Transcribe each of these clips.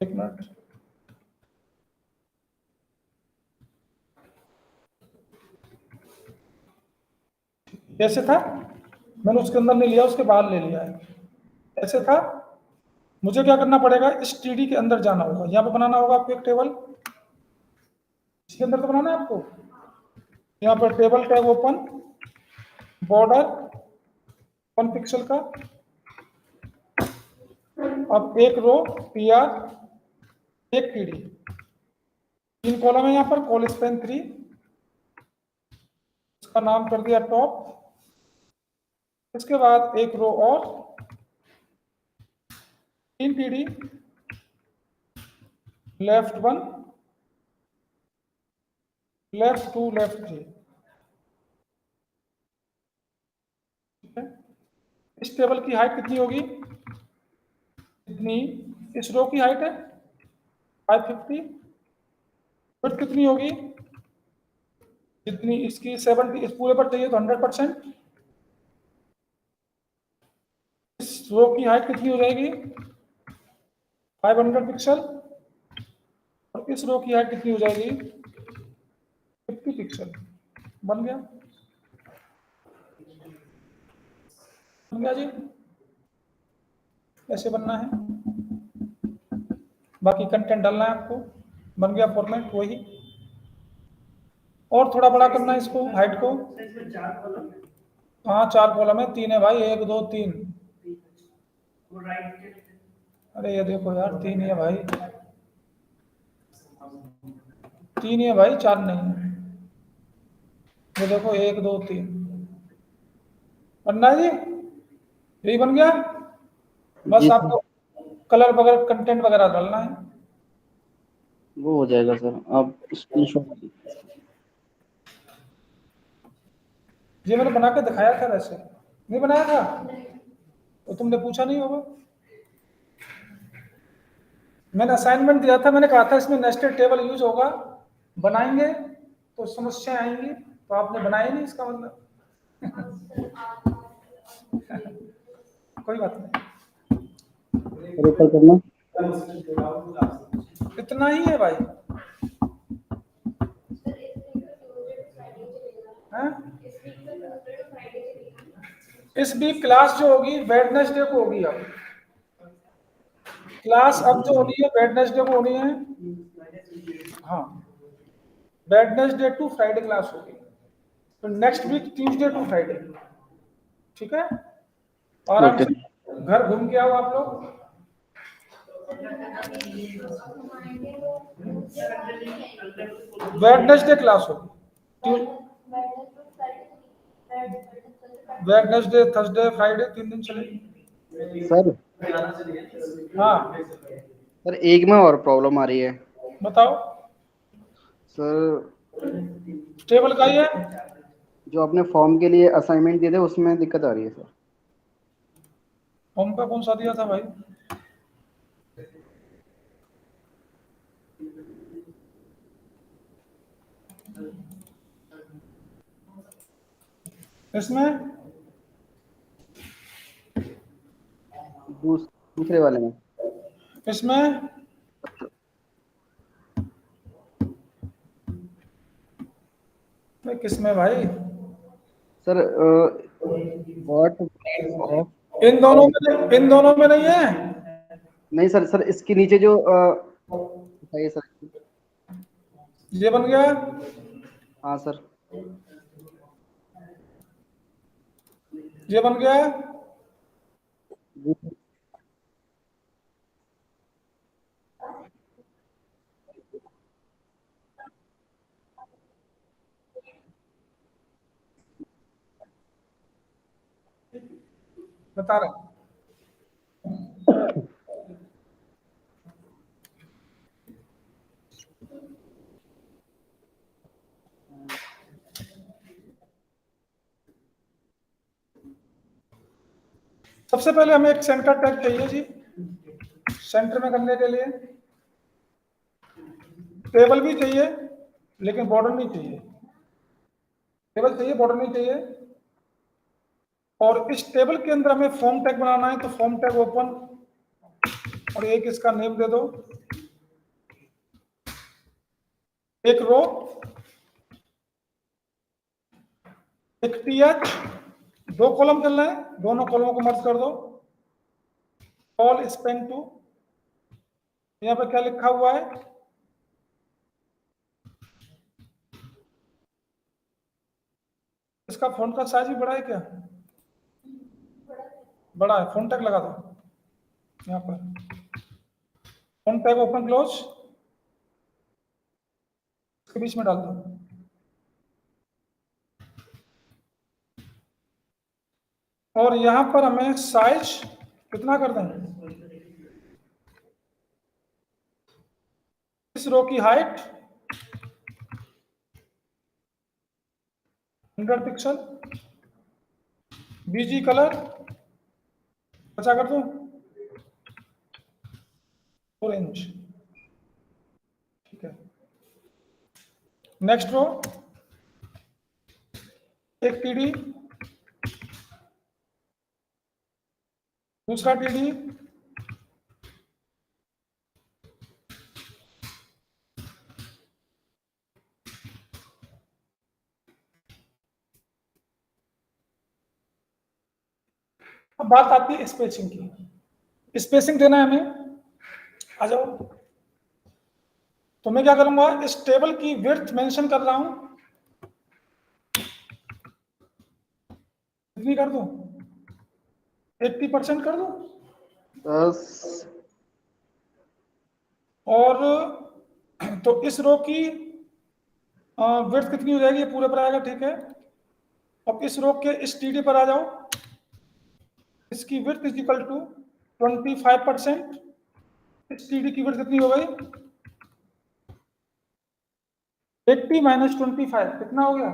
एक मिनट, कैसे था? मैंने उसके अंदर नहीं लिया, उसके बाहर ले लिया है। ऐसे था। मुझे क्या करना पड़ेगा, इस टीडी के अंदर जाना होगा, यहाँ पे बनाना होगा आपको एक टेबल। इसके अंदर तो बनाना है आपको। यहाँ पर table tag open, border 1 pixel का। अब एक रो PR, एक टीडी, 3 कॉलम है यहाँ पर, कॉल स्पैन 3, इसका नाम कर दिया टॉप। इसके बाद एक रो और 3 टीडी, लेफ्ट 1, लेफ्ट 2, लेफ्ट 3। ठीक है, इस टेबल की हाइट कितनी होगी? कितनी? इस रो की हाइट है 550। फिर कितनी होगी? जितनी इसकी 70, इस पूरे पर चाहिए तो 100%। इस रो की हाइट कितनी हो जाएगी? 500 पिक्सल। और इस रो की हाइट कितनी हो जाएगी? 50 पिक्सल। बन गया? बन गया जी? ऐसे बनना है, बाकी कंटेंट डालना है आपको। बन गया फॉर्मेट वही। और थोड़ा बड़ा करना है इसको, हाइट को। हाँ 4 कॉलम है, 3 है भाई, 1 2 3। अरे ये देखो यार, 3 ही है भाई, 3 ही है भाई, 4 नहीं है। ये देखो 1 2 3। बनना है जी? यही बन गया। बस जी आपको कलर वगैरह कंटेंट वगैरह डालना है। वो हो जाएगा सर, आप स्क्रीनशॉट। ये मैंने बना के दिखाया था, वैसे नहीं बनाया था तो तुमने पूछा नहीं होगा। मैंने असाइनमेंट दिया था, मैंने कहा था इसमें नेस्टेड टेबल यूज होगा, बनाएंगे तो समस्या आएंगी, तो आपने बनाया नहीं, इसका मतलब कोई बात नहीं, और ऊपर करना। इतना ही है भाई। हैं? इस वीक क्लास जो होगी वेडनेसडे को होगी। अब क्लास अब जो होनी है वेडनेसडे को होनी है। हाँ, वेडनेसडे टू फ्राइडे क्लास होगी, तो next week Tuesday to Friday. ठीक है, आराम ओके। से घर घूम के आओ आप लोग। वेडनेसडे क्लास होगी, वेडनेसडे थर्सडे फ्राइडे 3 दिन चलेगी। सर हाँ सर एक में और प्रॉब्लम आ रही है बताओ। सर। टेबल का ही है। जो आपने फॉर्म के लिए असाइनमेंट दिए थे उसमें दिक्कत आ रही है सर। फॉर्म का कौन सा दिया था भाई? इसमें दूसरे वाले में। इसमें किसमें भाई? Sir what of. इन दोनों में नहीं है। नहीं सर, सर इसके नीचे जो बताइए सर। ये बन गया। हाँ सर। ये बन गया। बता रहा हूं। सबसे पहले हमें एक सेंटर टैग चाहिए जी, सेंटर में करने के लिए। टेबल भी चाहिए लेकिन बॉर्डर नहीं चाहिए। टेबल चाहिए, बॉर्डर नहीं चाहिए। और इस टेबल के अंदर हमें फॉर्म टैग बनाना है, तो फॉर्म टैग ओपन, और एक इसका नेम दे दो, एक रो, एक टीएच, 2 कॉलम कर रहे हैं, दोनों कॉलमों को मर्ज कर दो, कॉल स्पेन टू, यहाँ पे क्या लिखा हुआ है, इसका फॉन्ट का साइज भी बड़ा है क्या, बड़ा है, फॉन्ट टैग लगा दो यहाँ पर, फॉन्ट टैग ओपन क्लोज इसके बीच में डाल दो। और यहाँ पर हमें साइज कितना कर दें, इस रो की हाइट 100 पिक्सल, बीजी कलर अच्छा कर दो ऑरेंज, ठीक है। नेक्स्ट रो, एक टीडी, दूसरा टीडी, अब बात आती है स्पेसिंग की, स्पेसिंग देना है हमें, आ जाओ। तो मैं क्या करूंगा, इस टेबल की विड्थ मेंशन कर रहा हूं, कितनी कर दूं, 80% कर दूं, बस और तो इस रो की विड्थ कितनी हो जाएगी, ये पूरे पर आएगा, ठीक है। अब इस रो के इस टीडी पर आ जाओ, इसकी विड्थ इज इक्वल टू 25%, इस टीडी की विड्थ कितनी हो गई, 80 माइनस 25 कितना हो गया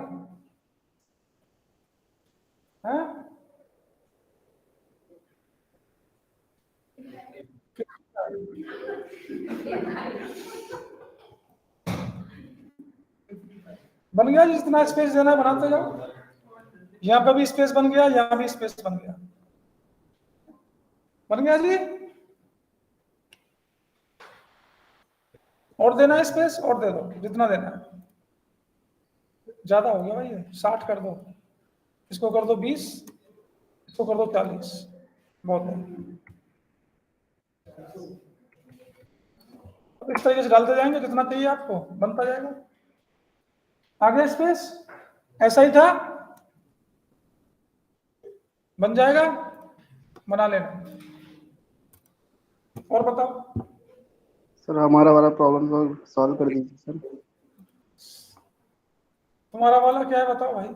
है, बन गया, जितना स्पेस देना है बनाते जाओ, यहाँ पे भी स्पेस बन गया, यहाँ भी स्पेस बन गया, बन गया जी। और देना है स्पेस, और दे दो जितना देना है, ज्यादा हो गया भाई, ये 60 कर दो, इसको कर दो 20, इसको कर दो 40, बहुत है। इस तरीके से डालते जाएंगे, जितना चाहिए आपको बनता जाएगा, आगे स्पेस ऐसा ही था, बन जाएगा, बना लेना। और बताओ, सर हमारा वाला प्रॉब्लम सॉल्व कर दीजिए सर। तुम्हारा वाला क्या है बताओ भाई,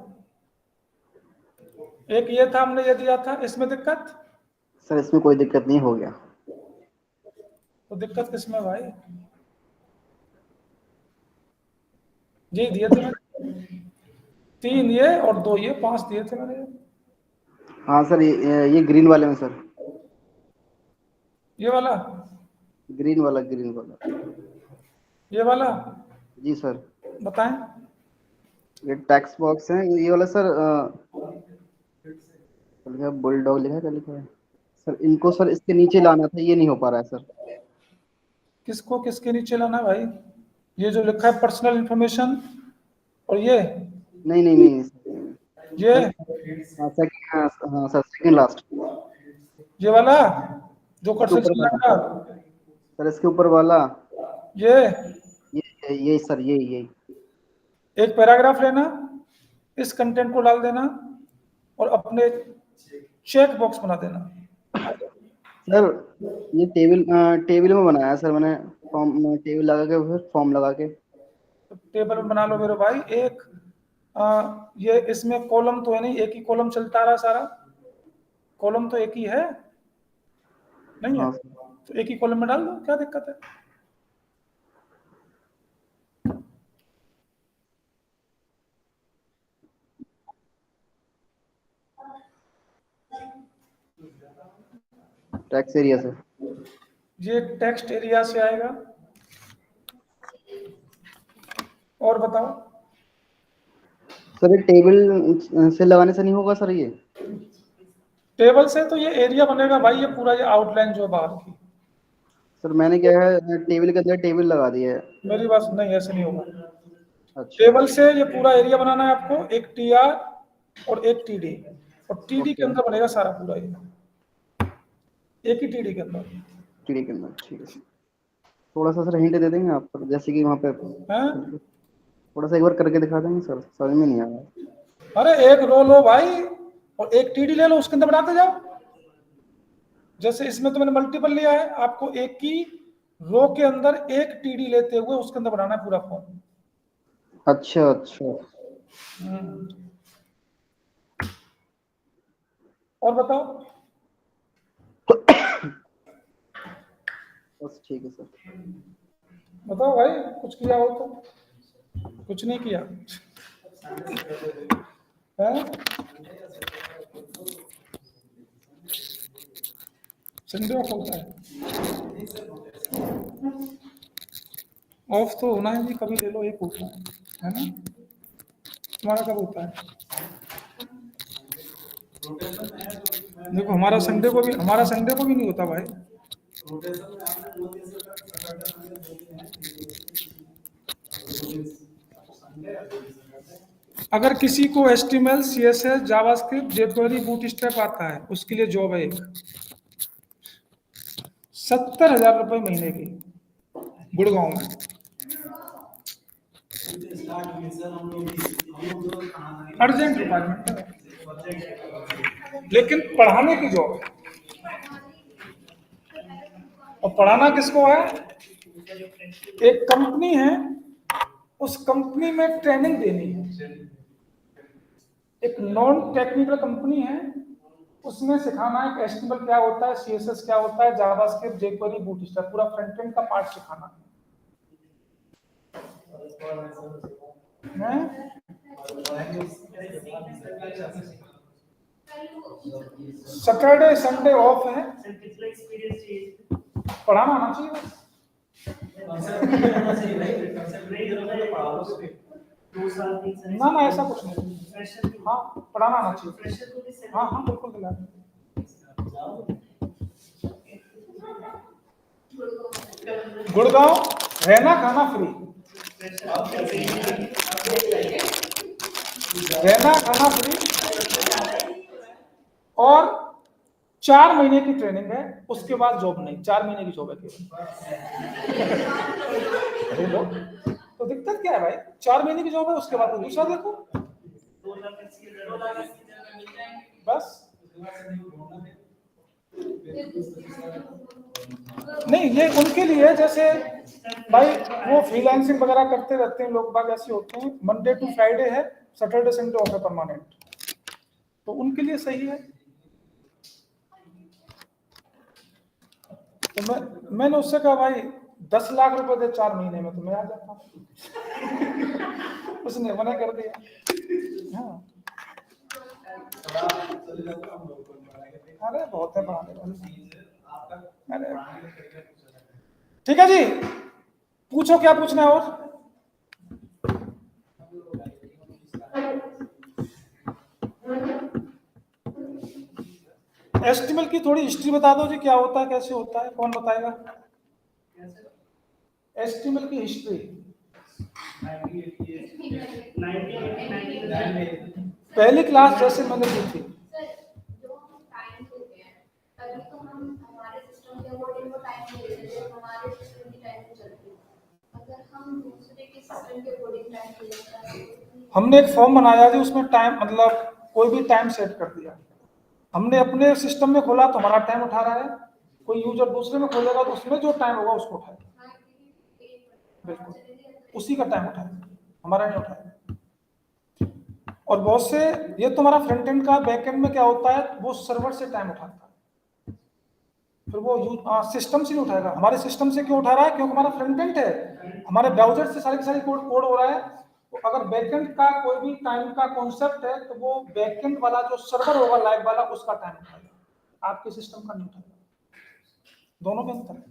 एक ये था, हमने ये दिया था, इसमें दिक्कत, सर इसमें कोई दिक्कत नहीं, हो गया। तो दिक्कत किसमें भाई, ये दिए थे मैंने 3 ये और 2 ये, 5 दिए थे मैंने, हाँ सर, ये ग्रीन वाले में सर, ये वाला, ग्रीन वाला, ग्रीन वाला। ये वाला, जी सर। बताएं, ये टैक्स बॉक्स है, ये वाला सर, लिखा बुलडॉग लिखा है, क्या लिखा है सर, इनको सर इसके नीचे लाना था, ये नहीं हो पा रहा है सर। किसको किसके नीचे लाना है भाई, ये जो लिखा है पर्सनल इंफॉर्मेशन, और ये नहीं नहीं नहीं ये हाँ हाँ सर, सेकंड लास्ट, ये वाला जो इसके कर्सर ऊपर चल वाला जाएगा, सर, इसके ऊपर वाला, ये ये सर, ये एक पैराग्राफ लेना, इस कंटेंट को डाल देना और अपने चेक बॉक्स बना देना। सर ये टेबल में बनाया है सर मैंने, फॉर्म टेबल लगा के, फिर फॉर्म लगा के। टेबल में बना लो मेरे भाई, एक ये इसमें कॉलम तो है नहीं, एक ही कॉलम चलता रहा सारा, कॉलम तो एक ही है, नहीं है, हाँ तो एक ही कॉलम में डाल दो, क्या दिक्कत है। टैक्स एरिया सर, ये टेक्स्ट एरिया से आएगा, और बताओ, सर ये टेबल से लगाने से नहीं होगा सर, ये टेबल से तो ये एरिया बनेगा भाई, ये पूरा ये आउटलाइन जो बाहर की, सर मैंने क्या है टेबल के अंदर टेबल लगा दिया है। मेरी बात नहीं, ऐसे नहीं होगा। अच्छा टेबल से ये पूरा एरिया बनाना है आपको, एक टीआर और एक टीडी, और टीडी के ओके, अंदर बनेगा सारा पूरा एरिया, एक ही टीडी के अंदर। टीडी के अंदर ठीक है। थोड़ा सा सर हिंट दे देंगे आप, जैसे कि वहाँ पे हैं? थोड़ा सा एक बार करके दिखा देंगे सर, समझ में नहीं आ रहा। अरे एक रो लो भाई और एक टीडी ले लो, उसके अंदर बनाते जाओ। जैसे इसमें तो मैंने मल्टीपल लिया है, आपको एक ही रो के अंदर एक टीडी लेते हुए उसके अंदर बनाना है पूरा फॉर्म। अच्छा अच्छा, और बताओ। बस ठीक है सर। बताओ भाई, कुछ किया हो तो? कुछ नहीं किया है? संडे ऑफ होता है? ऑफ तो होना है जी, कभी ले लो, एक होता है ना? तुम्हारा कब होता है? देखो हमारा संडे को भी नहीं होता भाई। अगर किसी को HTML, CSS, JavaScript, jQuery, bootstrap आता है, उसके लिए जॉब है एक 70,000 रुपए महीने की, गुड़गांव में। अर्जेंट रिक्वायरमेंट है, लेकिन पढ़ाने की जॉब है। और पढ़ाना किसको है? एक कंपनी है, उस कंपनी में ट्रेनिंग देनी है। एक नॉन टेक्निकल कंपनी है, उसमें सिखाना है कि HTML क्या होता है, CSS क्या होता है, जावास्क्रिप्ट, jQuery, बूटस्ट्रैप, पूरा फ्रंट एंड का पार्ट सिखाना है। सैटरडे संडे ऑफ है, पढ़ाना आना चाहिए बस। ना ना ऐसा कुछ नहीं, हाँ पढ़ाना आना चाहिए। हाँ हाँ बिल्कुल दिला देंगे। गुड़गांव, रहना खाना फ्री, रहना खाना फ्री, और 4 महीने की ट्रेनिंग है, उसके बाद जॉब नहीं, 4 महीने की जॉब है केवल। अरे लो, तो दिक्कत क्या है भाई? 4 महीने की जॉब है, उसके बाद दूसरा देखो बस। नहीं ये उनके लिए है, जैसे भाई वो फ्रीलांसिंग वगैरह करते रहते हैं लोग बाग, ऐसे होते हैं। मंडे टू फ्राइडे है, सैटरडे संडे ऑफ है परमानेंट, तो उनके लिए सही है। तो मैंने उससे कहा भाई 10 लाख रुपए दे 4 महीने में, तो मैं आ जाता हूँ। उसने मना कर दिया। हाँ अरे बहुत है पढ़ाने वाले। अरे ठीक है जी, पूछो क्या पूछना है और। HTML की थोड़ी हिस्ट्री बता दो जी, क्या होता है, कैसे होता है, कौन बताएगा? HTML की हिस्ट्री पहली क्लास जैसे मैंने दी थी। हमने एक फॉर्म बनाया जी, उसमें टाइम मतलब कोई भी टाइम सेट कर दिया। हमने अपने सिस्टम में खोला तो हमारा टाइम उठा रहा है, कोई यूजर दूसरे में खोलेगा तो उसमें जो टाइम होगा उसको उठाएगा, बिल्कुल उसी का टाइम उठाएगा, हमारा नहीं उठाएगा। और बहुत से, ये तो हमारा फ्रंट एंड का, बैक एंड में क्या होता है, वो सर्वर से टाइम उठाता है, फिर वो सिस्टम से नहीं उठाएगा। हमारे सिस्टम से क्यों उठा रहा है? क्योंकि हमारा फ्रंट एंड है, हमारे ब्राउजर से सारी की सारी कोड हो रहा है। तो अगर बैकएंड का कोई भी टाइम का कॉन्सेप्ट है, तो वो बैकएंड वाला जो सर्वर होगा लाइव वाला, उसका टाइम उठाएगा, आपके सिस्टम का नहीं उठाएगा। दोनों में अंतर है।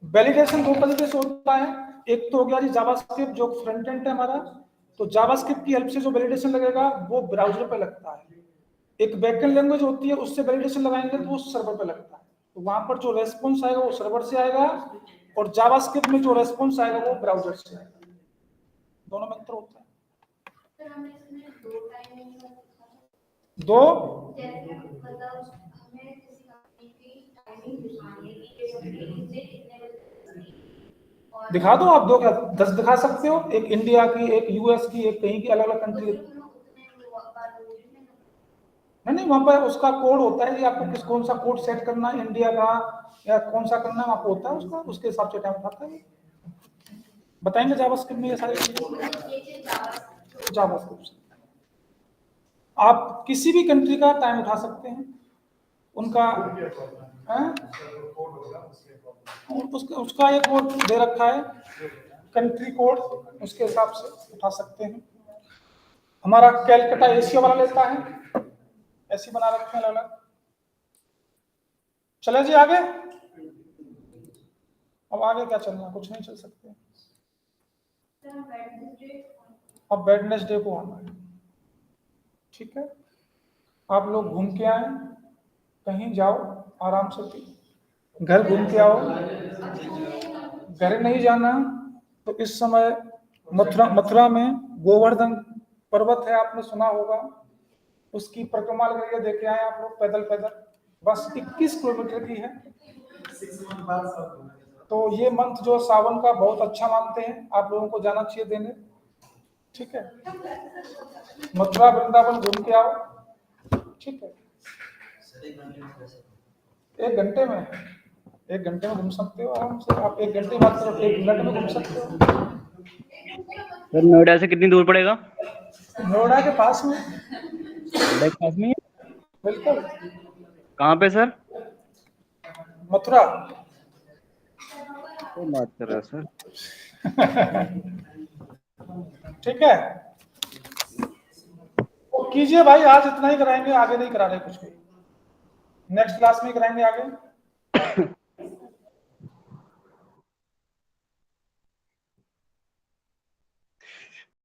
वैलिडेशन 2 तरीके से होता है, एक तो हो गया जी जावास्क्रिप्ट जो फ्रंट एंड है हमारा, तो जावास्क्रिप्ट की हेल्प से जो वैलिडेशन लगेगा वो ब्राउजर पे लगता है। एक बैकएंड लैंग्वेज होती है, उससे वैलिडेशन लगाएंगे तो वो सर्वर पे लगता है। तो वहां पर जो रेस्पॉन्स आएगा वो सर्वर से आएगा, और जावास्क्रिप्ट में जो रेस्पॉन्स आएगा वो ब्राउजर से आएगा। दोनों में अंतर होता है। दो दिखा दो आप, दो क्या 10 दिखा सकते हो, एक इंडिया की, एक यूएस की, एक कहीं की, अलग अलग कंट्री। नहीं, वहां पर उसका कोड होता है कि आपको किस कौन सा कोड सेट करना है, इंडिया का या कौन सा करना है, आपको होता है उसका, उसके हिसाब से टाइम उठाता है। बताएंगे जावास्क्रिप्ट में ये सारी चीजें। जावास्क्रिप्ट आप किसी भी कंट्री का टाइम उठा सकते हैं, उनका उसका एक कोड दे रखा है, कंट्री कोड, उसके हिसाब से उठा सकते हैं। हमारा कैलकाटा एशिया वाला लेता है, ऐसी बना रखे हैं अलग। चले जी आगे। अब आगे क्या चलना, कुछ नहीं चल सकते। अब वेडनेसडे को आना है, ठीक है। आप लोग घूम के आए, कहीं जाओ आराम से, घर घूम के आओ, घर नहीं जाना तो इस समय मथुरा में गोवर्धन पर्वत है, आपने सुना होगा, उसकी परिक्रमा करके देखे आए आप लोग, पैदल पैदल, बस 21 किलोमीटर की है। तो ये मंथ जो सावन का बहुत अच्छा मानते हैं, आप लोगों को जाना चाहिए देने, ठीक है। मथुरा वृंदावन घूम के आओ, ठीक है। 1 घंटे में घूम सकते हो आराम से। आप 1 घंटे बात करो, 1 मिनट में घूम सकते हो। सर नोएडा से कितनी दूर पड़ेगा? नोएडा के पास में। नोएडा के पास में है? बिल्कुल। कहाँ पे सर? मथुरा। तो बात कर रहा है सर। ठीक है, तो कीजिए भाई, आज इतना ही कराएंगे, आगे नहीं करा रहे कुछ भी, नेक्स्ट क्लास में कराएंगे आगे।